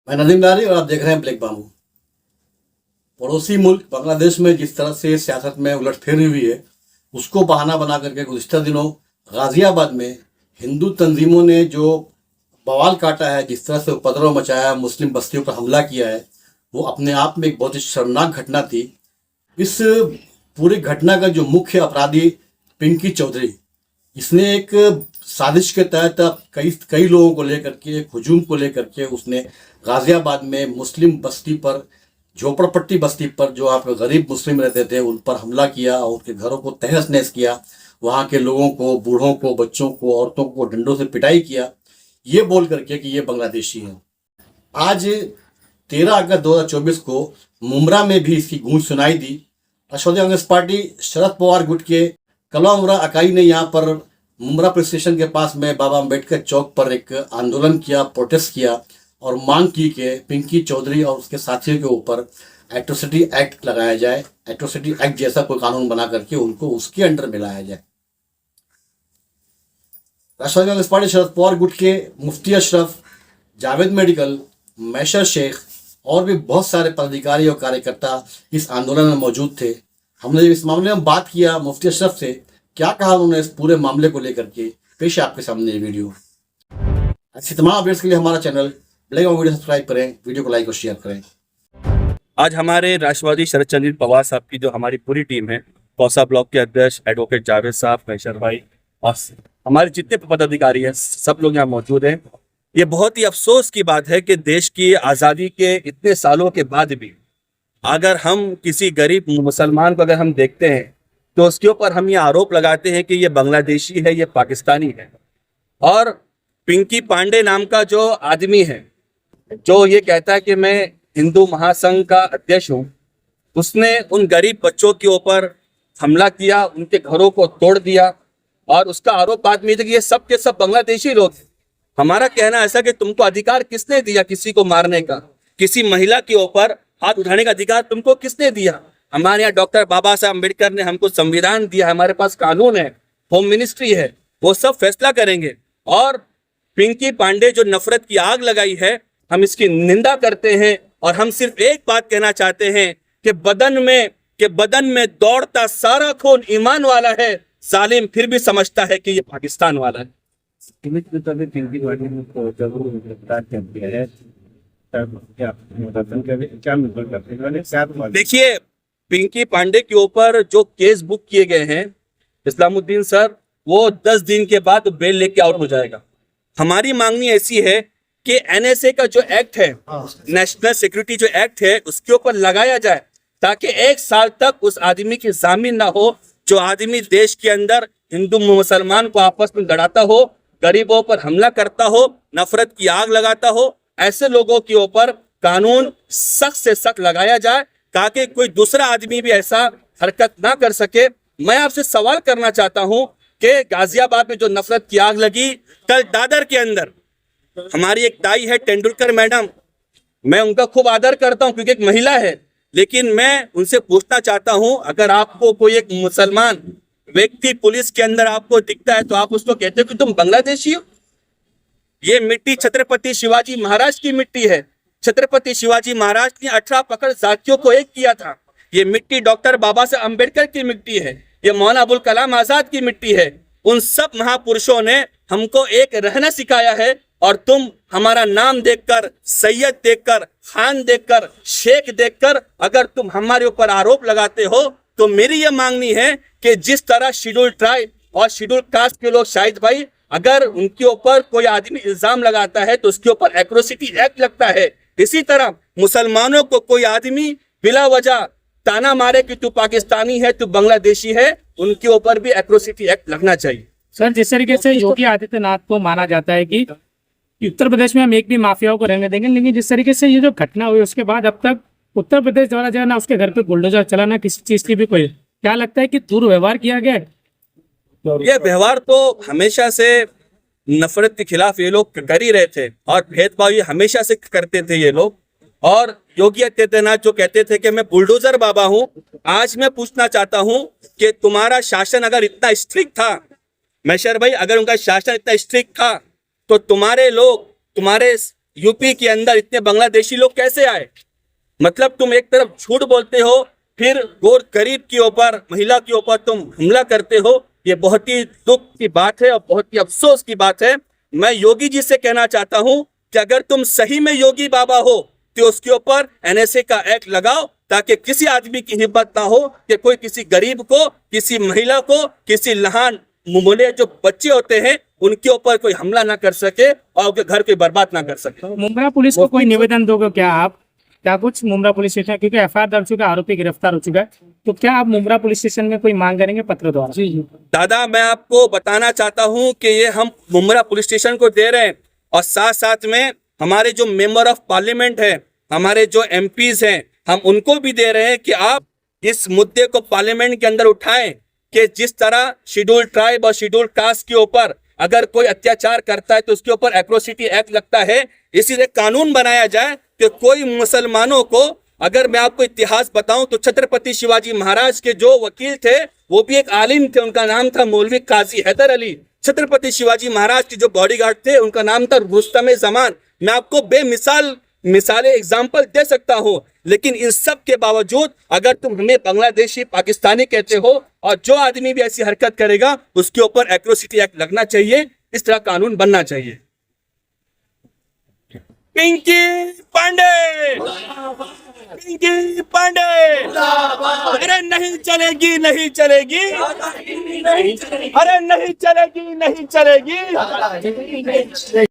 मैं नदीम लारी और आप देख रहे हैं ब्लैक बामू। पड़ोसी मुल्क बांग्लादेश में जिस तरह से सियासत में उलटफेर हुई है, उसको बहाना बना करके गुज़िश्ता दिनों गाज़ियाबाद में हिंदू तंजीमों ने जो बवाल काटा है, जिस तरह से उपद्रव मचाया, मुस्लिम बस्तियों पर हमला किया है, वो अपने आप में एक बहुत ही शर्मनाक घटना थी। इस पूरी घटना का जो मुख्य अपराधी पिंकी चौधरी, इसने एक साजिश के तहत कई कई लोगों को लेकर के, एक हुजूम को लेकर के उसने गाज़ियाबाद में मुस्लिम बस्ती पर, झोपड़पट्टी बस्ती पर, जो वहाँ पे गरीब मुस्लिम रहते थे, उन पर हमला किया और उनके घरों को तहस नहस किया। वहाँ के लोगों को, बूढ़ों को, बच्चों को, औरतों को डंडों से पिटाई किया, ये बोल करके कि ये बांग्लादेशी हैं। आज 13 अगस्त 2024 को मुमरा में भी इसकी गूंज सुनाई दी। राष्ट्रवादी कांग्रेस पार्टी शरद पवार गुट के कलवा इकाई ने यहाँ पर मुमरा पुलिस स्टेशन के पास में बाबा अम्बेडकर चौक पर एक आंदोलन किया, प्रोटेस्ट किया और मांग की कि पिंकी चौधरी और उसके साथियों के ऊपर एट्रोसिटी एक्ट लगाया जाए, एट्रोसिटी एक्ट जैसा कोई कानून बना करके उनको उसके अंडर में लाया जाए। राष्ट्रवादी कांग्रेस पार्टी शरद पवार गुट के मुफ्ती अशरफ, जावेद मेडिकल, मैशर शेख और भी बहुत सारे पदाधिकारी और कार्यकर्ता इस आंदोलन में मौजूद थे। हमने जब इस मामले में बात किया मुफ्ती अशरफ से, क्या कहा उन्होंने इस पूरे मामले को लेकर के, पेश है आपके सामने ये वीडियो। ऐसी तमाम अपडेट्स के लिए हमारा channel black BAMU video subscribe करें, वीडियो को लाइक और शेयर करें। आज हमारे राष्ट्रवादी शरद चंद्र पवार साहब की जो हमारी पूरी टीम है, कौसा ब्लॉक के अध्यक्ष एडवोकेट जावेद साहब, मैशर भाई और हमारे जितने पदाधिकारी हैं, सब लोग यहाँ मौजूद हैं। ये बहुत ही अफसोस की बात है कि देश की आज़ादी के इतने सालों के बाद भी अगर हम किसी गरीब मुसलमान को अगर हम देखते हैं तो उसके ऊपर हम ये आरोप लगाते हैं कि ये बांग्लादेशी है, ये पाकिस्तानी है। और पिंकी पांडे नाम का जो आदमी है, जो ये कहता है कि मैं हिंदू महासंघ का अध्यक्ष हूँ, उसने उन गरीब बच्चों के ऊपर हमला किया, उनके घरों को तोड़ दिया और उसका आरोप बाद में कि ये सब के सब बांग्लादेशी लोग हैं। हमारा कहना ऐसा कि तुमको अधिकार किसने दिया किसी को मारने का, किसी महिला के ऊपर हाथ उठाने का अधिकार तुमको किसने दिया? हमारे यहाँ डॉक्टर बाबा साहब अम्बेडकर ने हमको संविधान दिया, हमारे पास कानून है, होम मिनिस्ट्री है, वो सब फैसला करेंगे। और पिंकी पांडे जो नफरत की आग लगाई है, हम इसकी निंदा करते हैं और हम सिर्फ एक बात कहना चाहते हैं कि बदन में दौड़ता सारा खून ईमान वाला है, जालिम फिर भी समझता है कि ये पाकिस्तान वाला है। देखिए, पिंकी पांडे के ऊपर जो केस बुक किए गए हैं इस्लामुद्दीन सर, वो 10 दिन के बाद बेल लेके आउट हो जाएगा। हमारी मांगनी ऐसी है कि एनएसए का जो एक्ट है, नेशनल सिक्योरिटी जो एक्ट है, उसके ऊपर लगाया जाए ताकि 1 साल तक उस आदमी की जामीन ना हो। जो आदमी देश के अंदर हिंदू मुसलमान को आपस में लड़ाता हो, गरीबों पर हमला करता हो, नफरत की आग लगाता हो, ऐसे लोगों के ऊपर कानून सख्त से सख्त लगाया जाए ताकि कोई दूसरा आदमी भी ऐसा हरकत ना कर सके। मैं आपसे सवाल करना चाहता हूं कि गाजियाबाद में जो नफरत की आग लगी, कल दादर के अंदर हमारी एक ताई है तेंदुलकर मैडम, मैं उनका खूब आदर करता हूं क्योंकि एक महिला है, लेकिन मैं उनसे पूछना चाहता हूं, अगर आपको कोई एक मुसलमान व्यक्ति पुलिस के अंदर आपको दिखता है तो आप उसको कहते हो कि तुम बांग्लादेशी हो? ये मिट्टी छत्रपति शिवाजी महाराज की मिट्टी है। छत्रपति शिवाजी महाराज ने 18 पकड़ जातियों को एक किया था। ये मिट्टी डॉक्टर बाबा साहब अम्बेडकर की मिट्टी है, ये मौलाना अबुल कलाम आजाद की मिट्टी है। उन सब महापुरुषों ने हमको एक रहना सिखाया है और तुम हमारा नाम देखकर, सैयद देखकर, खान देखकर, शेख देखकर अगर तुम हमारे ऊपर आरोप लगाते हो तो मेरी ये मांगनी है कि जिस तरह शेड्यूल ट्राइब और शेड्यूल कास्ट के लोग, शाहिद भाई, अगर उनके ऊपर कोई आदमी इल्जाम लगाता है तो उसके ऊपर एट्रोसिटी एक्ट लगता है, इसी तरह मुसलमानों को कोई आदमी बिला वजह ताना मारे कि तू पाकिस्तानी है, तू बांग्लादेशी है, उनके ऊपर भी एट्रोसिटी एक्ट लगना चाहिए। सर, जिस तरीके से योगी आदित्यनाथ को माना जाता है कि उत्तर प्रदेश में हम एक भी माफियाओं को रहने देंगे, लेकिन जिस तरीके से ये जो घटना हुई उसके बाद अब तक उत्तर प्रदेश द्वारा जो है ना उसके घर पे बुलडोजर चला, ना किसी चीज की भी कोई, क्या लगता है कि दुर्व्यवहार किया गया है? ये व्यवहार तो हमेशा से नफरत के खिलाफ ये लोग कर ही रहे थे और भेदभाव ये हमेशा से करते थे ये लोग। और योगी आदित्यनाथ जो कहते थे कि मैं बुलडोजर बाबा हूं, आज मैं पूछना चाहता हूं कि तुम्हारा शासन अगर इतना स्ट्रिक्ट था, मैशर भाई, अगर उनका शासन इतना स्ट्रिक्ट था तो तुम्हारे लोग, तुम्हारे यूपी के अंदर इतने बांग्लादेशी लोग कैसे आए? मतलब तुम एक तरफ झूठ बोलते हो, फिर गोर गरीब के ऊपर, महिला के ऊपर तुम हमला करते हो। ये बहुत ही दुख की बात है और बहुत ही अफसोस की बात है। मैं योगी जी से कहना चाहता हूं कि अगर तुम सही में योगी बाबा हो तो उसके ऊपर एनएसए का एक्ट लगाओ, ताकि किसी आदमी की हिम्मत ना हो कि कोई किसी गरीब को, किसी महिला को, किसी लहान मुमोले जो बच्चे होते हैं उनके ऊपर कोई हमला ना कर सके और उनके घर को बर्बाद ना कर सके। मुंब्रा पुलिस को कोई निवेदन दोगे क्या आप? क्या कुछ मुंब्रा पुलिस स्टेशन, क्योंकि एफआईआर दर्ज चुका है, आरोपी गिरफ्तार हो चुका है, तो क्या आप मुंब्रा पुलिस स्टेशन में कोई मांग करेंगे पत्र द्वारा? जी जी दादा, मैं आपको बताना चाहता हूं कि ये हम मुंब्रा पुलिस स्टेशन को दे रहे हैं और साथ साथ में हमारे जो मेंबर ऑफ पार्लियामेंट है, हमारे जो एमपीज हैं, हम उनको भी दे रहे हैं कि आप इस मुद्दे को पार्लियामेंट के अंदर उठाएं कि जिस तरह शेड्यूल ट्राइब और शेड्यूल कास्ट के ऊपर अगर कोई अत्याचार करता है तो उसके ऊपर एट्रोसिटी एक्ट लगता है। इसीलिए कानून बनाया जाए कि कोई मुसलमानों को, अगर मैं आपको इतिहास बताऊं तो छत्रपति शिवाजी महाराज के जो वकील थे वो भी एक आलिम थे, उनका नाम था मौलवी काजी हैदर अली। छत्रपति शिवाजी महाराज के जो बॉडीगार्ड थे उनका नाम था रुस्तम जमान। मैं आपको बेमिसाल मिसालें एग्जाम्पल दे सकता हूं, लेकिन इन सब के बावजूद अगर तुम हमें बांग्लादेशी पाकिस्तानी कहते हो और जो आदमी भी ऐसी हरकत करेगा उसके ऊपर एट्रोसिटी एक्ट लगना चाहिए, इस तरह कानून बनना चाहिए। पिंकी पांडे, पिंकी पांडे, अरे नहीं चलेगी, नहीं चलेगी, अरे नहीं चलेगी, नहीं चलेगी।